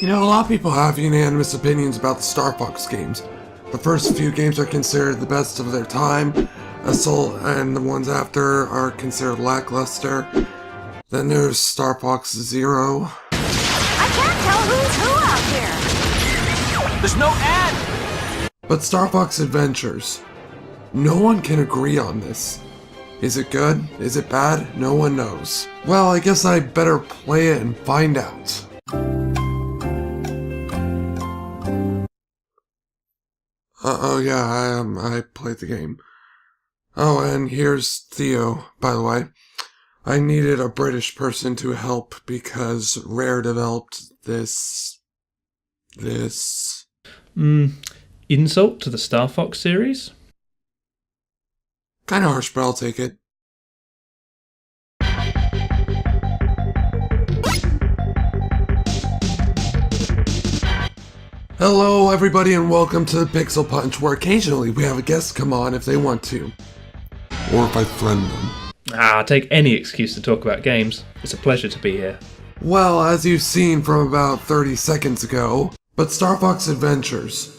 You know, a lot of people have unanimous opinions about the Star Fox games. The first few games are considered the best of their time, Assault and the ones after are considered lackluster. Then there's Star Fox Zero. I can't tell who's who out here! There's no ad! But Star Fox Adventures, no one can agree on this. Is it good? Is it bad? No one knows. Well, I guess I better play it and find out. Oh yeah, I played the game. Oh, and here's Theo, by the way. I needed a British person to help because Rare developed this... Insult to the Star Fox series? Kinda harsh, but I'll take it. Hello everybody and welcome to the Pixel Punch, where occasionally we have a guest come on if they want to. Or if I threaten them. Take any excuse to talk about games. It's a pleasure to be here. Well, as you've seen from about 30 seconds ago, but Star Fox Adventures,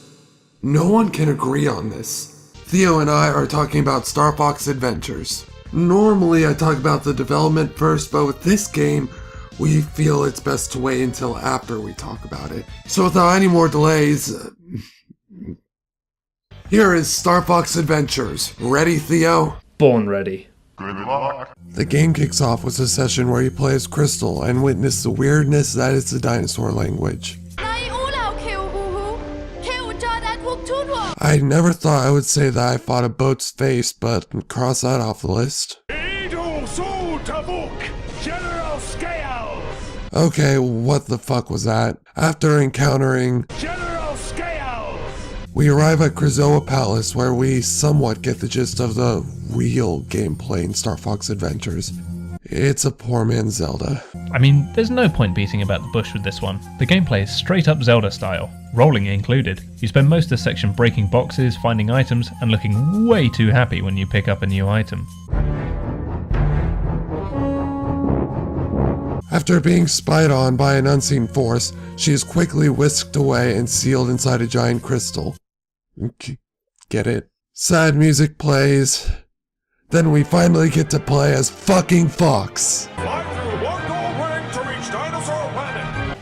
no one can agree on this. Theo and I are talking about Star Fox Adventures. Normally I talk about the development first, but with this game, we feel it's best to wait until after we talk about it. So without any more delays, here is Star Fox Adventures. Ready, Theo? Born ready. The game kicks off with a session where you play as Crystal and witness the weirdness that is the dinosaur language. I never thought I would say that I fought a boat's face, but cross that off the list. Okay, what the fuck was that? After encountering General Scales, we arrive at Krazoa Palace, where we somewhat get the gist of the real gameplay in Star Fox Adventures. It's a poor man's Zelda. I mean, there's no point beating about the bush with this one. The gameplay is straight up Zelda style, rolling included. You spend most of the section breaking boxes, finding items, and looking way too happy when you pick up a new item. After being spied on by an unseen force, she is quickly whisked away and sealed inside a giant crystal. Get it? Sad music plays. Then we finally get to play as fucking Fox.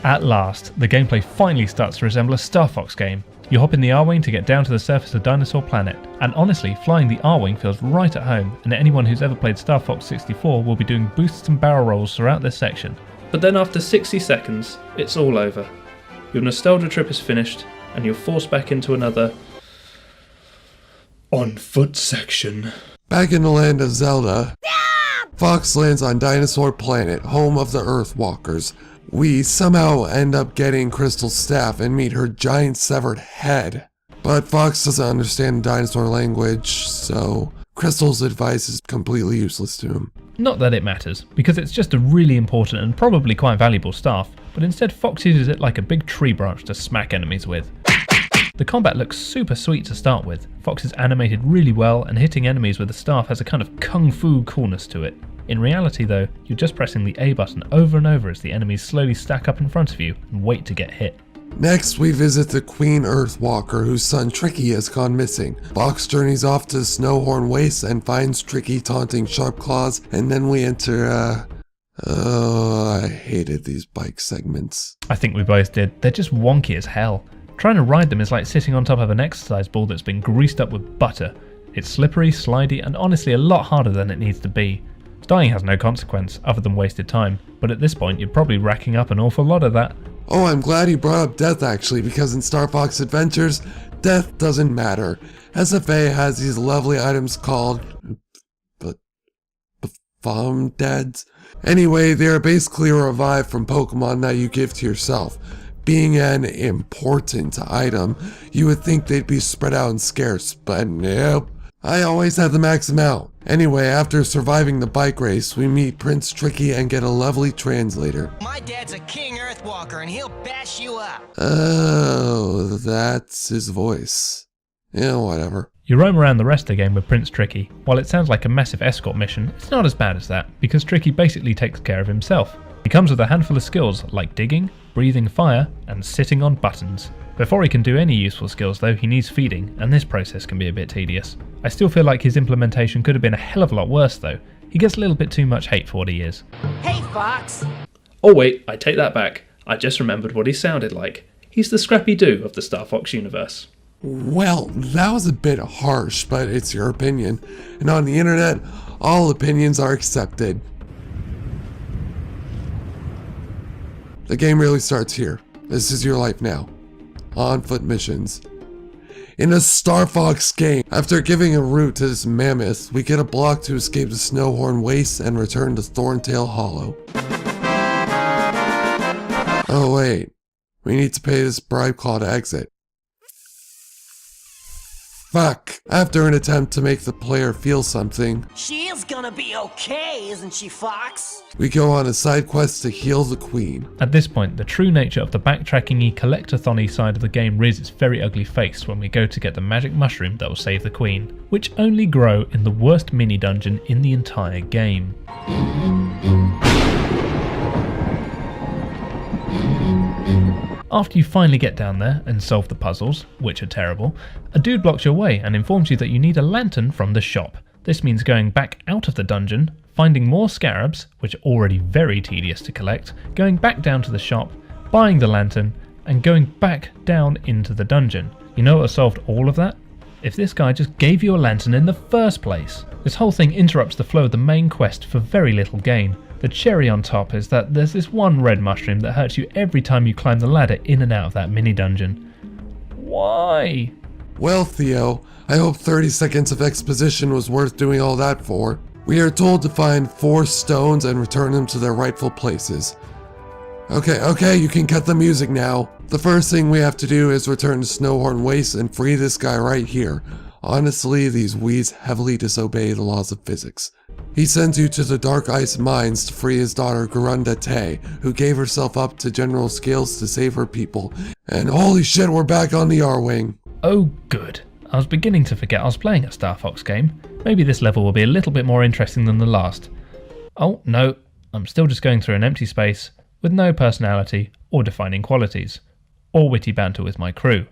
At last, the gameplay finally starts to resemble a Star Fox game. You hop in the R-Wing to get down to the surface of Dinosaur Planet, and honestly, flying the R-Wing feels right at home, and anyone who's ever played Star Fox 64 will be doing boosts and barrel rolls throughout this section. But then after 60 seconds, it's all over. Your nostalgia trip is finished, and you're forced back into another on-foot section. Back in the land of Zelda, Fox lands on Dinosaur Planet, home of the Earthwalkers. We somehow end up getting Crystal's staff and meet her giant severed head. But Fox doesn't understand dinosaur language, so Crystal's advice is completely useless to him. Not that it matters, because it's just a really important and probably quite valuable staff, but instead Fox uses it like a big tree branch to smack enemies with. The combat looks super sweet to start with. Fox is animated really well, and hitting enemies with the staff has a kind of kung fu coolness to it. In reality though, you're just pressing the A button over and over as the enemies slowly stack up in front of you and wait to get hit. Next, we visit the Queen Earthwalker, whose son Tricky has gone missing. Fox journeys off to Snowhorn Wastes and finds Tricky taunting Sharpclaws, and then we enter, I hated these bike segments. I think we both did. They're just wonky as hell. Trying to ride them is like sitting on top of an exercise ball that's been greased up with butter. It's slippery, slidey, and honestly a lot harder than it needs to be. Dying has no consequence, other than wasted time, but at this point you're probably racking up an awful lot of that. Oh, I'm glad you brought up death actually, because in Star Fox Adventures, death doesn't matter. SFA has these lovely items called... Bomb Deads? Anyway, they are basically a revive from Pokemon that you give to yourself. Being an important item, you would think they'd be spread out and scarce, but nope. I always have the max amount. Anyway, after surviving the bike race, we meet Prince Tricky and get a lovely translator. My dad's a king Earthwalker and he'll bash you up. Oh, that's his voice. Yeah, whatever. You roam around the rest of the game with Prince Tricky. While it sounds like a massive escort mission, it's not as bad as that, because Tricky basically takes care of himself. He comes with a handful of skills like digging, breathing fire, and sitting on buttons. Before he can do any useful skills though, he needs feeding, and this process can be a bit tedious. I still feel like his implementation could have been a hell of a lot worse though. He gets a little bit too much hate for what he is. Hey, Fox! Oh wait, I take that back. I just remembered what he sounded like. He's the Scrappy-Doo of the Star Fox universe. Well, that was a bit harsh, but it's your opinion. And on the internet, all opinions are accepted. The game really starts here. This is your life now. On foot missions. In a Star Fox game, after giving a route to this mammoth, we get a block to escape the Snowhorn Waste and return to Thorntail Hollow. Oh wait, we need to pay this bribe call to exit. Fuck. After an attempt to make the player feel something, She is gonna be okay, isn't she, Fox? we go on a side quest to heal the Queen. At this point, the true nature of the backtracking-y, collectathon-y side of the game rears its very ugly face when we go to get the magic mushroom that will save the Queen, which only grow in the worst mini-dungeon in the entire game. After you finally get down there and solve the puzzles, which are terrible, a dude blocks your way and informs you that you need a lantern from the shop. This means going back out of the dungeon, finding more scarabs, which are already very tedious to collect, going back down to the shop, buying the lantern, and going back down into the dungeon. You know what has solved all of that? If this guy just gave you a lantern in the first place. This whole thing interrupts the flow of the main quest for very little gain. The cherry on top is that there's this one red mushroom that hurts you every time you climb the ladder in and out of that mini dungeon. Why? Well, Theo, I hope 30 seconds of exposition was worth doing all that for. We are told to find 4 stones and return them to their rightful places. Okay, you can cut the music now. The first thing we have to do is return to Snowhorn Waste and free this guy right here. Honestly, these weeds heavily disobey the laws of physics. He sends you to the Dark Ice Mines to free his daughter Garunda Tay, who gave herself up to General Scales to save her people. And holy shit, we're back on the R-Wing. Oh good. I was beginning to forget I was playing a Star Fox game. Maybe this level will be a little bit more interesting than the last. Oh no, I'm still just going through an empty space with no personality or defining qualities, or witty banter with my crew.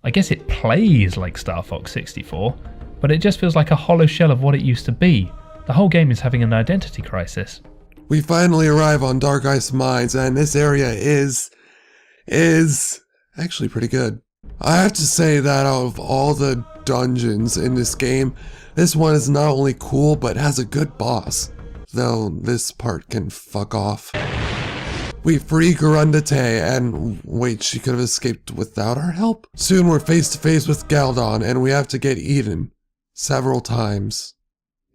I guess it plays like Star Fox 64, but it just feels like a hollow shell of what it used to be. The whole game is having an identity crisis. We finally arrive on Dark Ice Mines, and this area is actually pretty good. I have to say that out of all the dungeons in this game, this one is not only cool, but has a good boss. Though this part can fuck off. We free Garunda Tay, and wait, she could have escaped without our help? Soon we're face to face with Galdon, and we have to get eaten. Several times.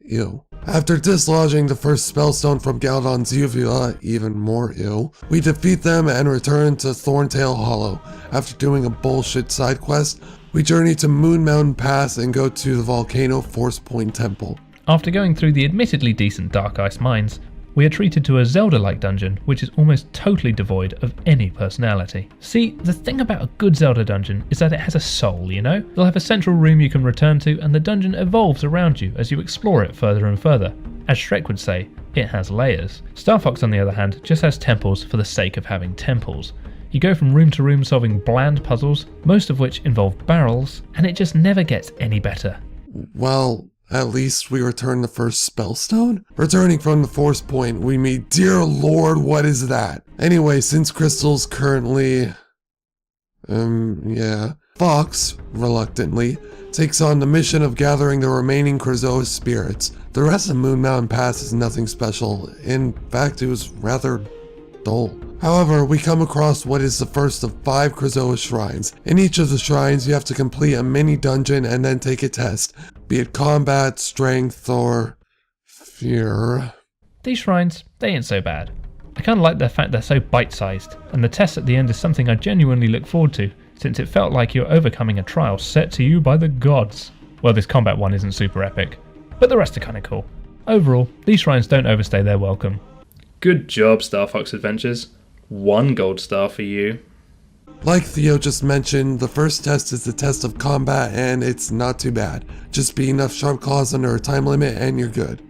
Ew. After dislodging the first spellstone from Galdon's uvula, even more ew, we defeat them and return to Thorntail Hollow. After doing a bullshit side quest, we journey to Moon Mountain Pass and go to the Volcano Force Point Temple. After going through the admittedly decent Dark Ice Mines, we are treated to a Zelda-like dungeon which is almost totally devoid of any personality. See, the thing about a good Zelda dungeon is that it has a soul, you know? You'll have a central room you can return to and the dungeon evolves around you as you explore it further and further. As Shrek would say, it has layers. Star Fox on the other hand just has temples for the sake of having temples. You go from room to room solving bland puzzles, most of which involve barrels, and it just never gets any better. Well, at least we return the first spellstone? Returning from the Force Point, we meet, dear lord, what is that? Anyway, since Crystal's currently... Fox, reluctantly, takes on the mission of gathering the remaining Krazoa spirits. The rest of Moon Mountain Pass is nothing special. In fact, it was rather dull. However, we come across what is the first of 5 Krazoa shrines. In each of the shrines, you have to complete a mini dungeon and then take a test, be it combat, strength, or fear. These shrines, they ain't so bad. I kinda like the fact they're so bite-sized, and the test at the end is something I genuinely look forward to, since it felt like you're overcoming a trial set to you by the gods. Well, this combat one isn't super epic, but the rest are kinda cool. Overall, these shrines don't overstay their welcome. Good job, Star Fox Adventures. 1 gold star for you. Like Theo just mentioned, the first test is the test of combat, and it's not too bad. Just be enough sharp claws under a time limit and you're good.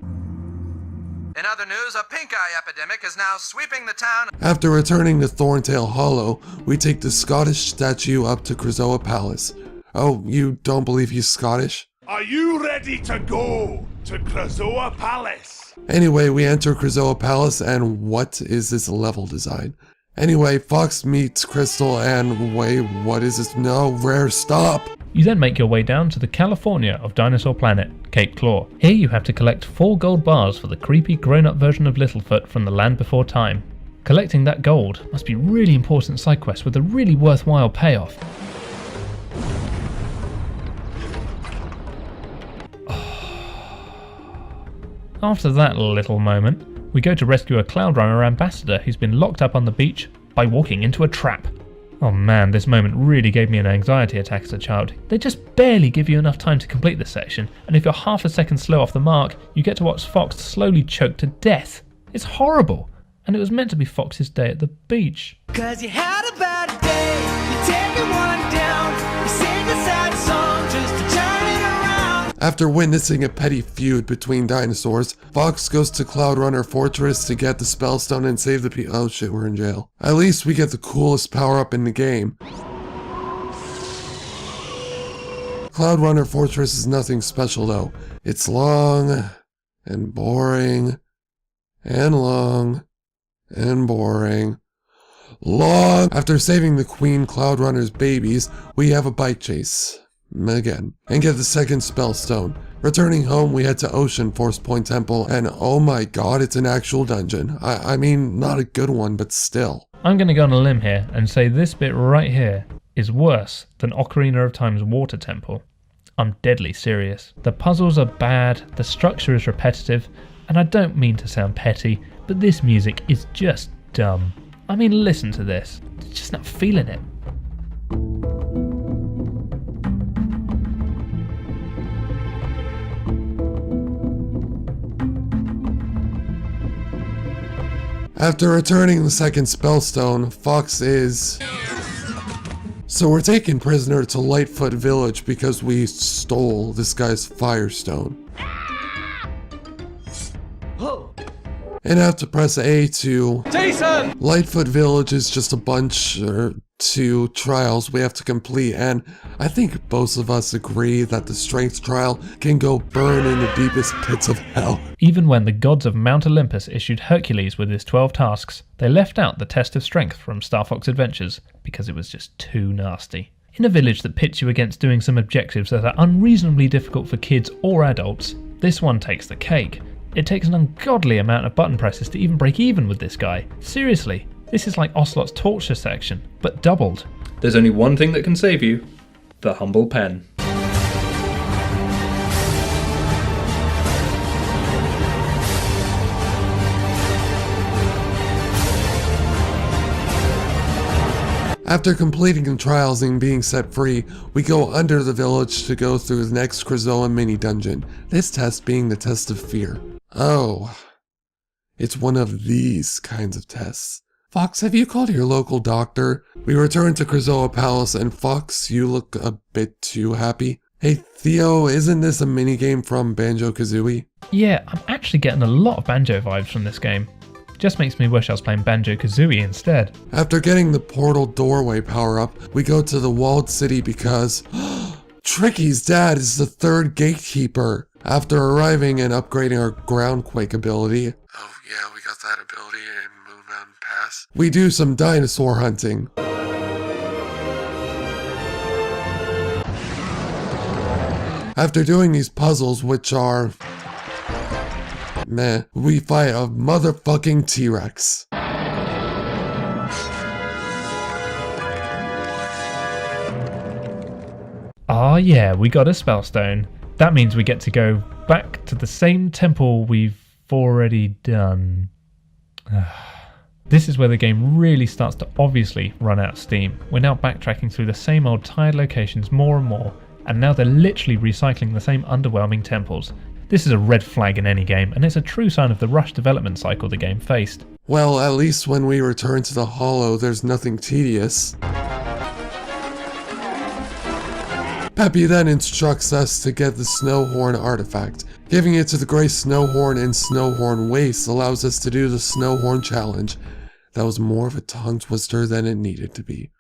In other news, a pink eye epidemic is now sweeping the town. After returning to Thorntail Hollow, we take the Scottish statue up to Krazoa Palace. Oh, you don't believe he's Scottish? Are you ready to go to Krazoa Palace? Anyway, we enter Krazoa Palace, and what is this level design? Anyway, Fox meets Crystal and wait, what is this? No, Rare, stop! You then make your way down to the California of Dinosaur Planet, Cape Claw. Here you have to collect 4 gold bars for the creepy grown-up version of Littlefoot from the Land Before Time. Collecting that gold must be really important side quest with a really worthwhile payoff. After that little moment, we go to rescue a Cloudrunner ambassador who's been locked up on the beach by walking into a trap. Oh man, this moment really gave me an anxiety attack as a child. They just barely give you enough time to complete this section, and if you're half a second slow off the mark, you get to watch Fox slowly choke to death. It's horrible, and it was meant to be Fox's day at the beach. 'Cause you had a bad day, you take one down, you sing a sad song just to turn it around. After witnessing a petty feud between dinosaurs, Fox goes to Cloudrunner Fortress to get the Spellstone and save the oh shit, we're in jail. At least we get the coolest power-up in the game. Cloudrunner Fortress is nothing special though. It's long, and boring, and long, and boring. Long! After saving the Queen Cloudrunner's babies, we have a bike chase. Again. And get the second Spellstone. Returning home, we head to Ocean Force Point Temple, and oh my god, it's an actual dungeon. I mean, not a good one, but still. I'm going to go on a limb here and say this bit right here is worse than Ocarina of Time's Water Temple. I'm deadly serious. The puzzles are bad, the structure is repetitive, and I don't mean to sound petty, but this music is just dumb. I mean, listen to this. Just not feeling it. After returning the second Spellstone, Fox is... So we're taken prisoner to Lightfoot Village because we stole this guy's Firestone. And have to press A to... Jason! Lightfoot Village is just a bunch or 2 trials we have to complete, and I think both of us agree that the strength trial can go burn in the deepest pits of hell. Even when the gods of Mount Olympus issued Hercules with his 12 tasks, they left out the test of strength from Star Fox Adventures because it was just too nasty. In a village that pits you against doing some objectives that are unreasonably difficult for kids or adults, this one takes the cake. It takes an ungodly amount of button presses to even break even with this guy. Seriously, this is like Ocelot's torture section, but doubled. There's only one thing that can save you: the humble pen. After completing the trials and being set free, we go under the village to go through the next Krazoa mini dungeon, this test being the test of fear. Oh, it's one of these kinds of tests. Fox, have you called your local doctor? We return to Krazoa Palace, and Fox, you look a bit too happy. Hey Theo, isn't this a minigame from Banjo-Kazooie? Yeah, I'm actually getting a lot of Banjo vibes from this game. Just makes me wish I was playing Banjo-Kazooie instead. After getting the portal doorway power-up, we go to the walled city because Tricky's dad is the 3rd gatekeeper. After arriving and upgrading our Groundquake ability, oh yeah, we got that ability in Moon Mountain Pass, we do some dinosaur hunting. After doing these puzzles, which are meh, we fight a motherfucking T-Rex. Ah yeah, we got a Spellstone. That means we get to go back to the same temple we've already done. This is where the game really starts to obviously run out of steam. We're now backtracking through the same old tired locations more and more, and now they're literally recycling the same underwhelming temples. This is a red flag in any game, and it's a true sign of the rushed development cycle the game faced. Well, at least when we return to the Hollow, there's nothing tedious. Peppy then instructs us to get the Snowhorn artifact. Giving it to the Gray Snowhorn and Snowhorn Waste allows us to do the Snowhorn Challenge. That was more of a tongue twister than it needed to be.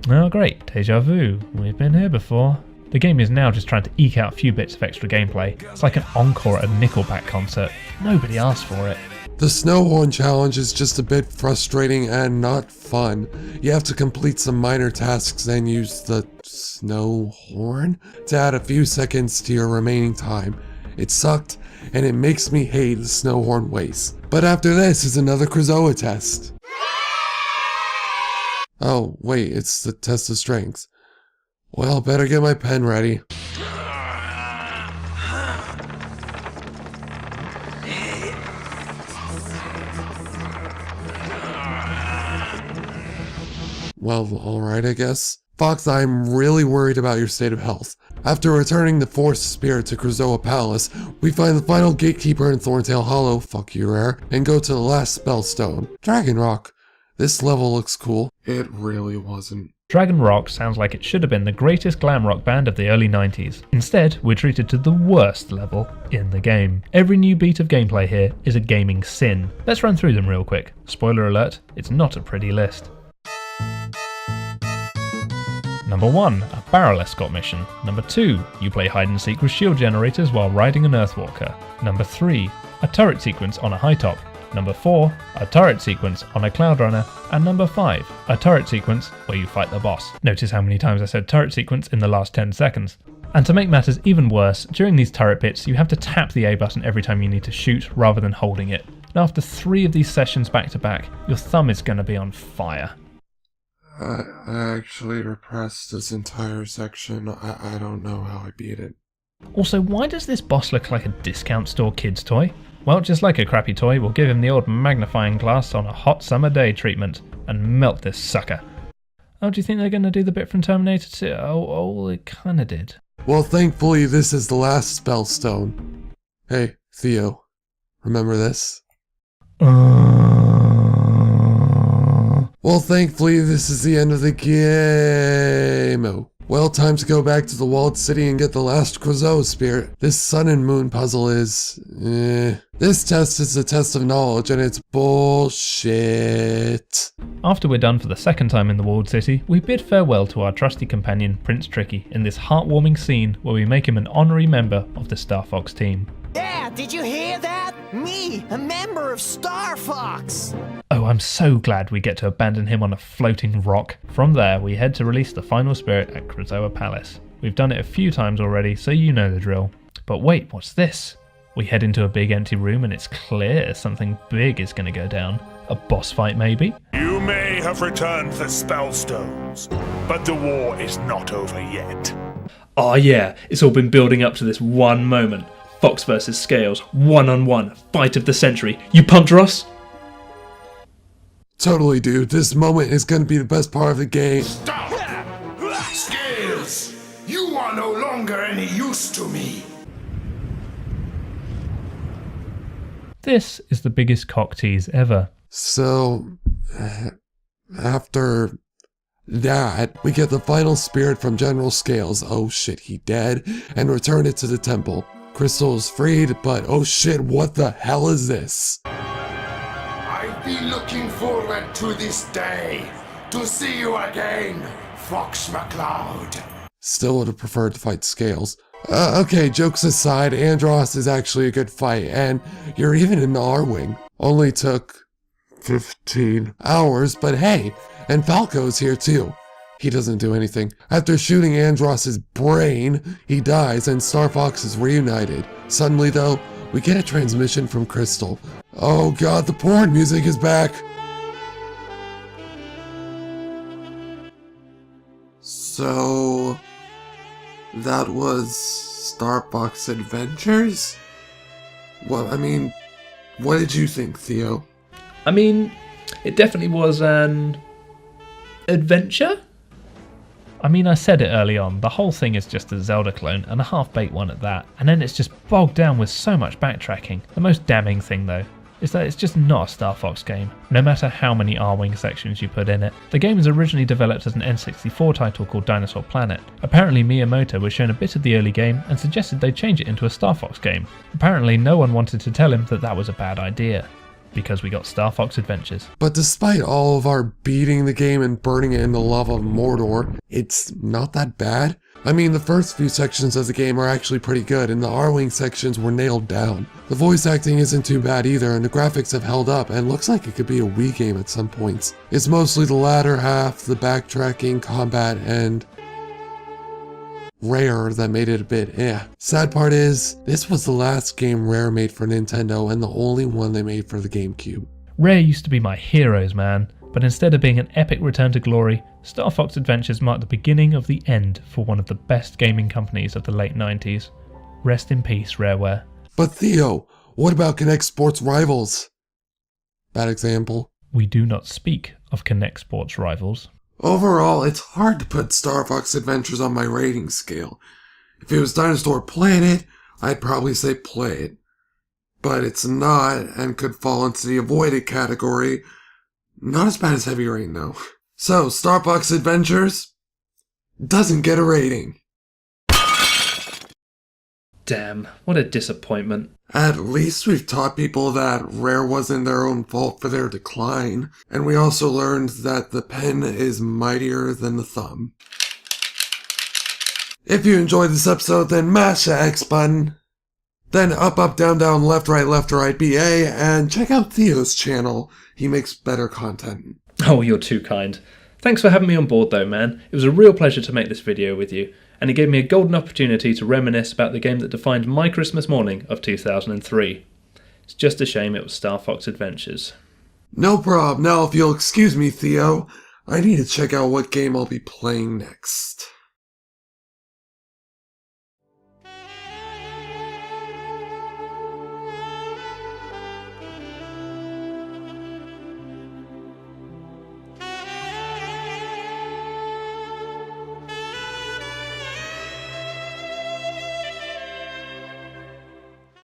Oh great, deja vu. We've been here before. The game is now just trying to eke out a few bits of extra gameplay. It's like an encore at a Nickelback concert. Nobody asked for it. The Snowhorn Challenge is just a bit frustrating and not fun. You have to complete some minor tasks and use the Snowhorn to add a few seconds to your remaining time. It sucked, and it makes me hate the Snowhorn Waste. But after this is another Krazoa test. Oh, wait, it's the test of strength. Well, better get my pen ready. Well, alright, I guess. Fox, I'm really worried about your state of health. After returning the Force Spirit to Krazoa Palace, we find the final Gatekeeper in Thorntail Hollow, fuck you Rare, and go to the last Spellstone, Dragon Rock. This level looks cool. It really wasn't. Dragon Rock sounds like it should have been the greatest glam rock band of the early 90s. Instead, we're treated to the worst level in the game. Every new beat of gameplay here is a gaming sin. Let's run through them real quick. Spoiler alert, it's not a pretty list. Number 1, a barrel escort mission. Number 2, you play hide and seek with shield generators while riding an Earthwalker. Number 3, a turret sequence on a high top. Number 4, a turret sequence on a Cloud Runner. And number 5, a turret sequence where you fight the boss. Notice how many times I said turret sequence in the last 10 seconds. And to make matters even worse, during these turret bits you have to tap the A button every time you need to shoot rather than holding it. And after 3 of these sessions back to back, your thumb is going to be on fire. I actually repressed this entire section. I don't know how I beat it. Also, why does this boss look like a discount store kid's toy? Well, just like a crappy toy, we'll give him the old magnifying glass on a hot summer day treatment and melt this sucker. Oh, do you think they're going to do the bit from Terminator 2? Oh, it kinda did. Well, thankfully this is the last Spellstone. Hey, Theo, remember this? Well, thankfully this is the end of the game. Oh. Well, time to go back to the walled city and get the last Krazoa spirit. This sun and moon puzzle is... This test is a test of knowledge and it's bullshit. After we're done for the second time in the walled city, we bid farewell to our trusty companion Prince Tricky in this heartwarming scene where we make him an honorary member of the Star Fox team. Yeah, did you hear that? Me, a member of Star Fox! Oh, I'm so glad we get to abandon him on a floating rock. From there, we head to release the final spirit at Krazoa Palace. We've done it a few times already, so you know the drill. But wait, what's this? We head into a big empty room and it's clear something big is going to go down. A boss fight maybe? You may have returned the Spellstones, but the war is not over yet. Oh yeah, it's all been building up to this one moment. Fox versus Scales, 1-on-1, fight of the century. You pumped, Ross? Totally, dude. This moment is gonna be the best part of the game. Stop! Scales! You are no longer any use to me. This is the biggest cock tease ever. So, after that, we get the final spirit from General Scales. Oh shit, he dead. And return it to the temple. Crystal is freed, but oh shit, what the hell is this? I've been looking forward to this day. To see you again, Fox McCloud. Still would have preferred to fight Scales. Okay, jokes aside, Andross is actually a good fight, and you're even in the R-Wing. Only took 15 hours, but hey, and Falco's here too. He doesn't do anything. After shooting Andross's brain, he dies and Star Fox is reunited. Suddenly though, we get a transmission from Crystal. Oh god, the porn music is back! So... that was Star Fox Adventures? Well, I mean, what did you think, Theo? I mean, it definitely was an adventure. I mean, I said it early on, the whole thing is just a Zelda clone, and a half-baked one at that, and then it's just bogged down with so much backtracking. The most damning thing though, is that it's just not a Star Fox game, no matter how many R-Wing sections you put in it. The game was originally developed as an N64 title called Dinosaur Planet. Apparently Miyamoto was shown a bit of the early game and suggested they change it into a Star Fox game. Apparently no one wanted to tell him that that was a bad idea, because we got Star Fox Adventures. But despite all of our beating the game and burning it in the lava of Mordor, it's not that bad. I mean, the first few sections of the game are actually pretty good, and the R-Wing sections were nailed down. The voice acting isn't too bad either, and the graphics have held up, and looks like it could be a Wii game at some points. It's mostly the latter half, the backtracking, combat, and Rare that made it a bit eh. Sad part is, this was the last game Rare made for Nintendo, and the only one they made for the GameCube. Rare used to be my heroes, man, but instead of being an epic return to glory, Star Fox Adventures marked the beginning of the end for one of the best gaming companies of the late 90s. Rest in peace, Rareware. But Theo, what about Kinect Sports Rivals? Bad example. We do not speak of Kinect Sports Rivals. Overall, it's hard to put Star Fox Adventures on my rating scale. If it was Dinosaur Planet, I'd probably say play it. But it's not, and could fall into the avoided category. Not as bad as Heavy Rain, though. So, Star Fox Adventures doesn't get a rating. Damn, what a disappointment. At least we've taught people that Rare wasn't their own fault for their decline, and we also learned that the pen is mightier than the thumb. If you enjoyed this episode, then mash the X button, then up, up, down, down, left, right, BA, and check out Theo's channel. He makes better content. Oh, you're too kind. Thanks for having me on board though, man. It was a real pleasure to make this video with you, and it gave me a golden opportunity to reminisce about the game that defined my Christmas morning of 2003. It's just a shame it was Star Fox Adventures. No prob. Now if you'll excuse me, Theo, I need to check out what game I'll be playing next.